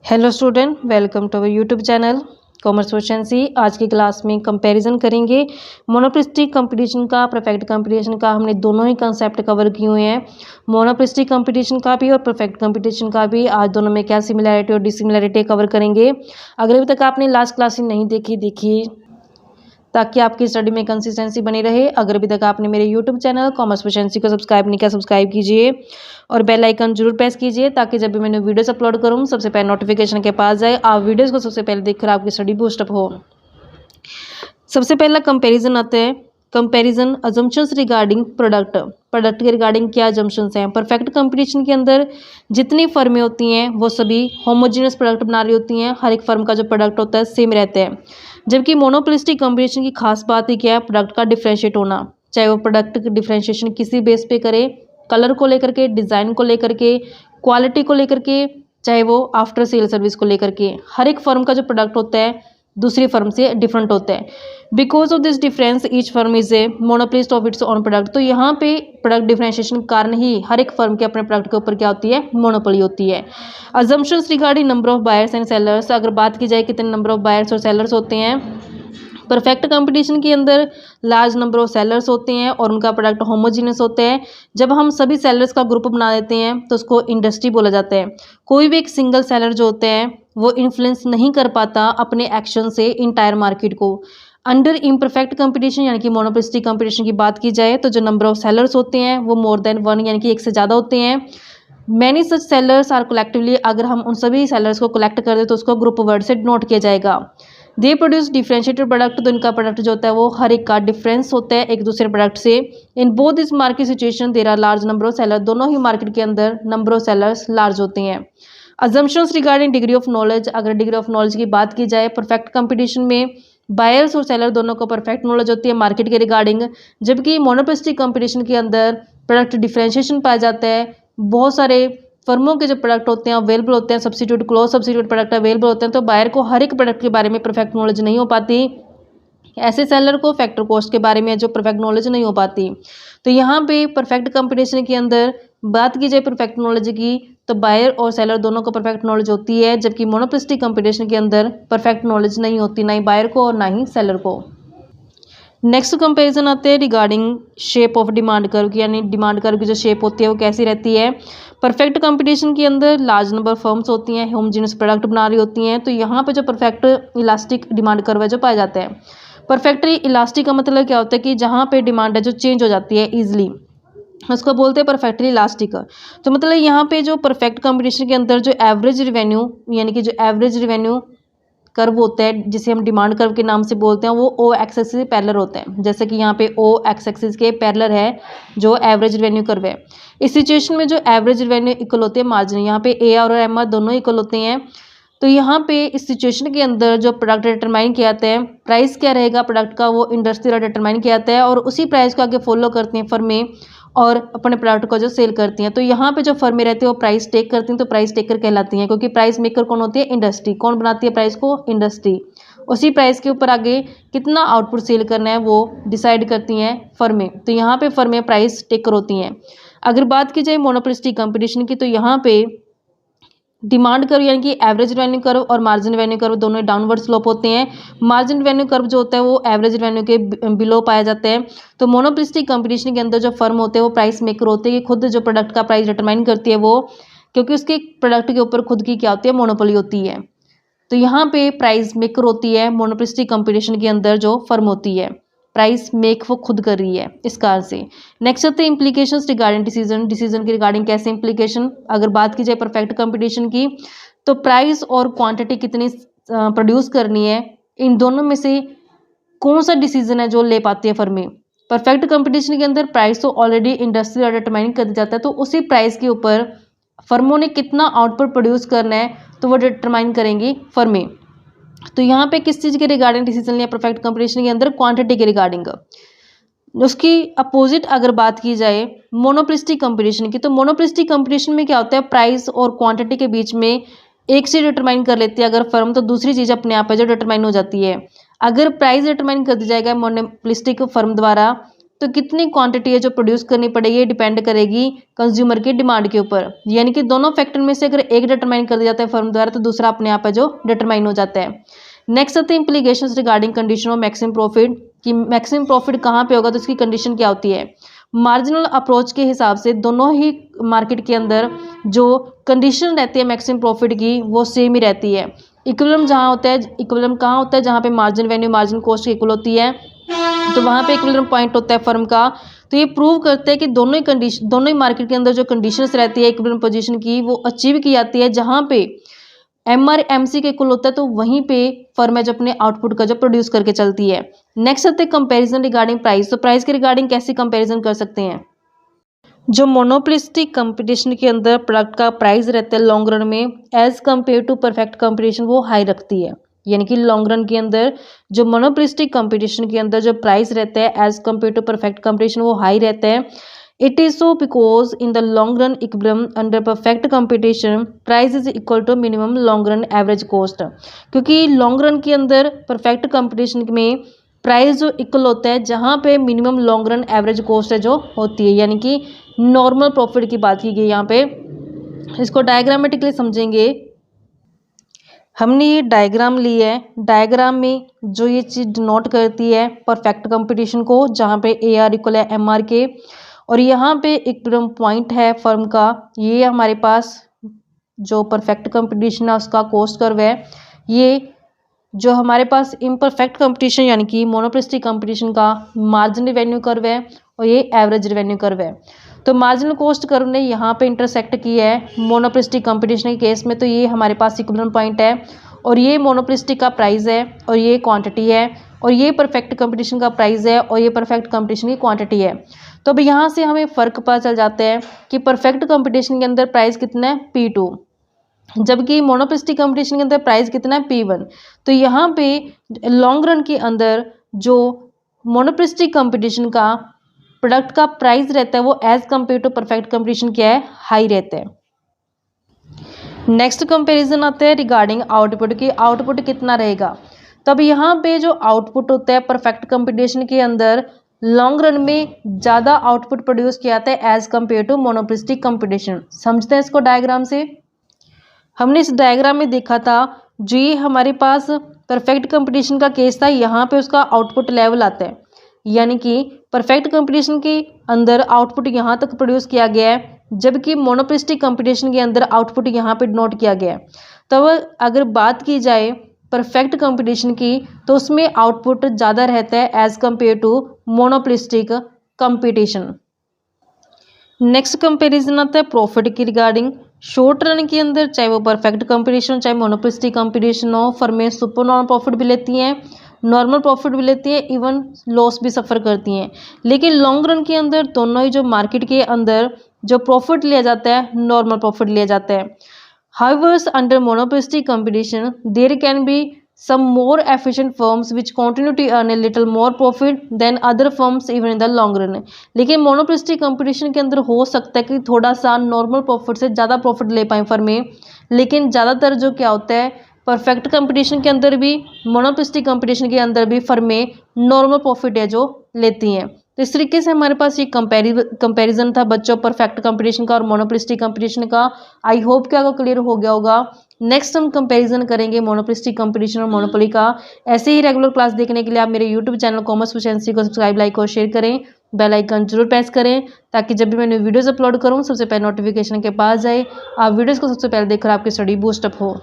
Hello student, welcome to our YouTube channel commerce proficiency. आज की class में comparison करेंगे मोनोपोलिस्टिक कंपटीशन का, परफेक्ट कंपटीशन का। हमने दोनों ही कंसेप्ट कवर किए हुए हैं, मोनोपोलिस्टिक कंपटीशन का भी और परफेक्ट कंपटीशन का भी। आज दोनों में क्या सिमिलैरिटी और डिसिमिलैरिटी कवर करेंगे। अगर अभी तक आपने लास्ट क्लास नहीं देखी, देखिए ताकि आपकी स्टडी में कंसिस्टेंसी बनी रहे। अगर अभी तक आपने मेरे यूट्यूब चैनल कॉमर्स प्रोficiency को सब्सक्राइब नहीं किया, सब्सक्राइब कीजिए और बेल आइकन जरूर प्रेस कीजिए ताकि जब भी मैंने वीडियोस अपलोड करूँ सबसे पहले नोटिफिकेशन के पास जाए, आप वीडियोस को सबसे पहले देखकर आपकी स्टडी बूस्टअप हो। सबसे पहला कंपैरिजन आता है, कंपैरिजन अजम्पशंस रिगार्डिंग प्रोडक्ट के रिगार्डिंग क्या अजम्पशंस हैं। परफेक्ट कंपटीशन के अंदर जितनी फर्में होती हैं वो सभी होमोजीनियस प्रोडक्ट बना रही होती हैं, हर एक फर्म का जो प्रोडक्ट होता है सेम रहता है। जबकि मोनोपोलिस्टिक कंपटीशन की खास बात ही क्या है, प्रोडक्ट का डिफ्रेंशिएट होना। चाहे वो प्रोडक्ट की डिफ्रेंशिएशन किसी बेस पे करे, कलर को लेकर के, डिज़ाइन को लेकर के, क्वालिटी को लेकर के, चाहे वो आफ्टर सेल सर्विस को लेकर के, हर एक फर्म का जो प्रोडक्ट होता है दूसरी फर्म से डिफरेंट होता है। Because of this difference each firm is a monopolist of its own product. तो यहाँ पे प्रोडक्ट डिफरेंशिएशन कारण ही हर एक फर्म के अपने प्रोडक्ट के ऊपर क्या होती है, मोनोपोली होती है। Assumptions regarding number of buyers and sellers, अगर बात की जाए कितने नंबर ऑफ बायर्स और सेलर्स होते हैं। परफेक्ट कंपटीशन के अंदर लार्ज नंबर ऑफ सेलर्स होते हैं और उनका प्रोडक्ट होमोजीनियस होता है। जब हम सभी सेलर्स का ग्रुप बना देते हैं तो उसको इंडस्ट्री बोला जाता है। कोई भी एक सिंगल सेलर जो होता है वो इन्फ्लुएंस नहीं कर पाता अपने एक्शन से इंटायर मार्केट को। अंडर इम्परफेक्ट कंपटीशन यानी कि मोनोपोलिस्टिक कंपटीशन की बात की जाए तो जो नंबर ऑफ सेलर्स होते हैं वो मोर देन वन यानी कि एक से ज़्यादा होते हैं। Many such sellers are collectively, अगर हम उन सभी सेलर्स को कलेक्ट कर दे तो उसको ग्रुप वर्ड से नोट किया जाएगा। दे प्रोड्यूस डिफरेंशिएटेड प्रोडक्ट, तो इनका प्रोडक्ट जो होता है वो हर एक का डिफरेंस होता है एक दूसरे प्रोडक्ट से। In both this market situation there are large number of seller, दोनों ही मार्केट के अंदर नंबर ऑफ सेलर्स लार्ज होते हैं। Assumptions regarding degree of knowledge, अगर डिग्री ऑफ नॉलेज की बात की जाए परफेक्ट कंपटीशन में बायर्स और सेलर दोनों को परफेक्ट नॉलेज होती है मार्केट के रिगार्डिंग। जबकि मोनोपोलिस्टिक कंपटीशन के अंदर प्रोडक्ट डिफरेंशिएशन पाया जाता है। बहुत सारे फर्मों के जो प्रोडक्ट होते हैं अवेलेबल होते हैं, substitute close substitute product available होते हैं, तो बायर को हर एक प्रोडक्ट के बारे में परफेक्ट नॉलेज नहीं हो पाती। ऐसे सेलर को फैक्टर कॉस्ट के बारे में जो परफेक्ट नॉलेज नहीं हो पाती। तो यहाँ पे परफेक्ट कंपटीशन के अंदर बात की जाए परफेक्ट नॉलेज की तो बायर और सेलर दोनों को परफेक्ट नॉलेज होती है। जबकि मोनोपोलिस्टिक कंपटीशन के अंदर परफेक्ट नॉलेज नहीं होती, ना ही बायर को और ना ही सेलर को। नेक्स्ट कंपैरिजन आते हैं regarding shape of demand curve की, यानी डिमांड कर्व की जो शेप होती है वो कैसी रहती है। परफेक्ट कंपटीशन के अंदर लार्ज नंबर फर्म्स होती हैं, होमोजेनियस प्रोडक्ट बना रही होती हैं। तो यहाँ पे जो परफेक्ट इलास्टिक डिमांड कर्व है जो पाया जाता है। परफेक्टली इलास्टिक का मतलब क्या होता है कि जहाँ पे डिमांड है जो चेंज हो जाती है ईजिली, उसको बोलते हैं परफेक्टली इलास्टिक। तो मतलब यहाँ पे जो परफेक्ट कंपटीशन के अंदर जो एवरेज रिवेन्यू यानी कि जो एवरेज रिवेन्यू कर्व होता है जिसे हम डिमांड कर्व के नाम से बोलते हैं वो ओ एक्सिस से पैरेलल होता है। जैसे कि यहाँ पे ओ एक्सिस के पैरेलल है जो एवरेज रिवेन्यू कर्व है। इस सिचुएशन में जो एवरेज रिवेन्यू इक्वल होते हैं मार्जिन, यहाँ पे ए और एम आर दोनों इक्वल होते हैं। तो यहाँ पे इस सिचुएशन के अंदर जो प्रोडक्ट डिटरमाइन किया जाता है, प्राइस क्या रहेगा प्रोडक्ट का वो इंडस्ट्री द्वारा डिटरमाइन किया जाता है और उसी प्राइस को आगे फॉलो करती हैं फर्में और अपने प्रोडक्ट को जो सेल करती हैं। तो यहाँ पे जो फर्में रहती है वो प्राइस टेक करती हैं, तो प्राइस टेकर कहलाती हैं, क्योंकि प्राइस मेकर कौन होती है, इंडस्ट्री। कौन बनाती है प्राइस को, इंडस्ट्री। उसी प्राइस के ऊपर आगे कितना आउटपुट सेल करना है वो डिसाइड करती हैं फर्में। तो यहाँ पे फर्में प्राइस टेकर होती हैं। अगर बात की जाए मोनोपोलिस्टिक कंपटीशन की तो यहाँ पे डिमांड कर्व यानी कि एवरेज रेवेन्यू कर्व और मार्जिन रेवेन्यू कर्व दोनों डाउनवर्ड स्लोप होते हैं। मार्जिन रेवेन्यू कर्व जो होता है वो एवरेज रेवेन्यू के बिलो पाया जाता है। तो मोनोपोलिस्टिक कंपटीशन के अंदर जो फर्म होते हैं वो प्राइस मेकर होते हैं कि खुद जो प्रोडक्ट का प्राइस डिटरमाइन करती है वो, क्योंकि उसके प्रोडक्ट के ऊपर खुद की क्या होती है, मोनोपोली होती है। तो यहाँ पे प्राइस मेकर होती है मोनोपोलिस्टिक कंपटीशन के अंदर जो फर्म होती है, प्राइस मेक वो खुद कर रही है इस कारण से। नेक्स्ट आते हैं इम्प्लीकेशंस रिगार्डिंग डिसीजन के रिगार्डिंग कैसे इम्प्लीकेशन। अगर बात की जाए परफेक्ट कंपटीशन की तो प्राइस और क्वांटिटी कितनी प्रोड्यूस करनी है, इन दोनों में से कौन सा डिसीजन है जो ले पाती है फर्में। परफेक्ट कंपटीशन के अंदर प्राइस तो ऑलरेडी इंडस्ट्री द्वारा डिटरमाइन कर दिया जाता है, तो उसी प्राइस के ऊपर फर्मों ने कितना आउटपुट प्रोड्यूस करना है तो वो डिटरमाइन करेंगी फर्में। तो यहाँ पे किस चीज़ के रिगार्डिंग डिसीजन लिया परफेक्ट कंपटीशन के अंदर, क्वांटिटी के रिगार्डिंग। उसकी अपोजिट अगर बात की जाए मोनोपोलिस्टिक कंपटीशन की, तो मोनोपोलिस्टिक कंपटीशन में क्या होता है, प्राइस और क्वांटिटी के बीच में एक चीज़ डिटरमाइन कर लेती है अगर फर्म, तो दूसरी चीज़ अपने आप है जो डिटरमाइन हो जाती है। अगर प्राइस डिटरमाइन कर दी जाएगा मोनोपोलिस्टिक फर्म द्वारा तो कितनी क्वांटिटी है जो प्रोड्यूस करनी पड़ेगी, डिपेंड करेगी कंज्यूमर की डिमांड के ऊपर। यानी कि दोनों फैक्टर में से अगर एक डिटरमाइन कर दिया जाता है फर्म द्वारा तो दूसरा अपने आप है जो डिटरमाइन हो जाता है। नेक्स्ट आते हैं implications regarding condition of maximum profit, कि मैक्सिमम प्रॉफिट कहाँ पे होगा तो इसकी कंडीशन क्या होती है। मार्जिनल अप्रोच के हिसाब से दोनों ही मार्केट के अंदर जो कंडीशन रहती है मैक्सिमम प्रॉफिट की वो सेम ही रहती है। इक्विलिब्रियम जहाँ होता है, इक्विलिब्रियम कहाँ होता है, जहाँ पे margin value margin cost equal होती है, तो वहाँ पे इक्विलिब्रियम पॉइंट होता है फर्म का। तो ये प्रूव करते हैं कि दोनों ही मार्केट के अंदर जो कंडीशंस रहती है इक्विलिब्रियम पोजीशन की वो अचीव की जाती है। जहाँ पे MR MC के इक्वल होता है तो वहीं पे फर्म है जो अपने आउटपुट का जो प्रोड्यूस करके चलती है। नेक्स्ट आते हैं कंपैरिजन रिगार्डिंग प्राइस। तो प्राइस के रिगार्डिंग कैसे कंपैरिजन कर सकते हैं। जो मोनोपोलिस्टिक कंपटीशन के अंदर प्रोडक्ट का प्राइस रहता है लॉन्ग रन में as compare to perfect competition वो हाई रखती है। यानी कि लॉन्ग रन के अंदर जो मोनोपोलिस्टिक कंपटीशन के अंदर जो प्राइस रहता है as compare to perfect competition वो हाई रहता है। It is so because in the long run equilibrium under perfect competition price is equal to minimum long run average cost. क्योंकि लॉन्ग रन के अंदर परफेक्ट कंपटीशन में price जो equal होता है जहाँ पे minimum long run average cost है जो होती है। यानी कि नॉर्मल प्रॉफिट की बात की गई यहाँ पे। इसको डायग्रामेटिकली समझेंगे। हमने ये डायग्राम ली है, डायग्राम में जो ये चीज़ डिनोट करती है परफेक्ट कंपटीशन को, जहाँ पे AR इक्वल है MR के, और यहाँ पे इक्विलिब्रियम पॉइंट है फर्म का। ये हमारे पास जो परफेक्ट कंपटीशन है उसका कॉस्ट कर्व है। ये जो हमारे पास इम्परफेक्ट कंपटीशन यानी कि मोनोपोलिस्टिक कंपटीशन का मार्जिनल रेवेन्यू कर्व है और ये एवरेज रेवेन्यू कर्व है। तो मार्जिनल कॉस्ट कर्व ने यहाँ पे इंटरसेक्ट की है मोनोपोलिस्टिक कंपटीशन के केस में। तो ये हमारे पास इक्विलिब्रियम पॉइंट है और ये मोनोपोलिस्टिक का प्राइस है और ये क्वांटिटी है, और ये परफेक्ट कंपटीशन का प्राइस है और ये परफेक्ट कंपटीशन की क्वांटिटी है। तो अब यहाँ से हमें फ़र्क पता चल जाता है कि परफेक्ट कंपटीशन के अंदर प्राइस कितना है P2, जबकि मोनोपोलिस्टिक कंपटीशन के अंदर प्राइस कितना है P1। तो यहाँ पे लॉन्ग रन के अंदर जो मोनोपोलिस्टिक कंपटीशन का प्रोडक्ट का प्राइस रहता है वो as compare to perfect competition क्या है, हाई रहता है। नेक्स्ट कंपैरिजन आता है रिगार्डिंग आउटपुट की, आउटपुट कितना रहेगा। तब यहाँ पे जो आउटपुट होता है परफेक्ट कंपटीशन के अंदर लॉन्ग रन में ज़्यादा आउटपुट प्रोड्यूस किया जाता है as compare to monopolistic competition. समझते हैं इसको डायग्राम से। हमने इस डायग्राम में देखा था जो ये हमारे पास परफेक्ट कंपटीशन का केस था, यहाँ पे उसका आउटपुट लेवल आता है। यानी कि परफेक्ट कंपटीशन के अंदर आउटपुट यहाँ तक प्रोड्यूस किया गया है, जबकि मोनोपोलिस्टिक कंपटीशन के अंदर आउटपुट यहाँ पे नोट किया गया है। तब अगर बात की जाए परफेक्ट कंपटीशन की तो उसमें आउटपुट ज़्यादा रहता है as compare to monopolistic competition. Next comparison आता है प्रॉफिट की रिगार्डिंग। शॉर्ट रन के अंदर चाहे वो परफेक्ट कंपटीशन चाहे मोनोपोलिस्टिक कंपटीशन हो, फर्में सुपर नॉर्मल प्रॉफिट भी लेती हैं, नॉर्मल प्रॉफिट भी लेती हैं, इवन लॉस भी सफ़र करती हैं। लेकिन लॉन्ग रन के अंदर दोनों ही जो मार्केट के अंदर जो प्रॉफिट लिया जाता है नॉर्मल प्रॉफिट लिया जाता है। However under monopolistic competition there can be some more efficient firms which continue to earn a little more profit than other firms even in the long run। लेकिन मोनोपोलिस्टिक कंपटीशन के अंदर हो सकता है कि थोड़ा सा नॉर्मल प्रॉफिट से ज़्यादा प्रॉफिट ले पाएँ फर्में, लेकिन ज़्यादातर जो क्या होता है परफेक्ट कंपटीशन के अंदर भी मोनोपोलिस्टिक कंपटीशन के अंदर भी फर्में नॉर्मल प्रॉफिट है जो लेती हैं। तो इस तरीके से हमारे पास ये कंपैरिजन था बच्चों परफेक्ट कंपटीशन का और मोनोपोलिस्टिक कंपटीशन का। आई होप कि आपको क्लियर हो गया होगा। नेक्स्ट हम कंपैरिजन करेंगे मोनोपोलिस्टिक कंपटीशन और मोनोपोली का। ऐसे ही रेगुलर क्लास देखने के लिए आप मेरे यूट्यूब चैनल कॉमर्स प्रोफिशिएंसी को सब्सक्राइब, लाइक और शेयर करें, बेल आइकन जरूर प्रेस करें ताकि जब भी मैं वीडियोज़ अपलोड करूँ सबसे पहले नोटिफिकेशन के पास जाए, आप वीडियोज़ को सबसे पहले देखकर आपकी स्टडी बूस्टअप हो।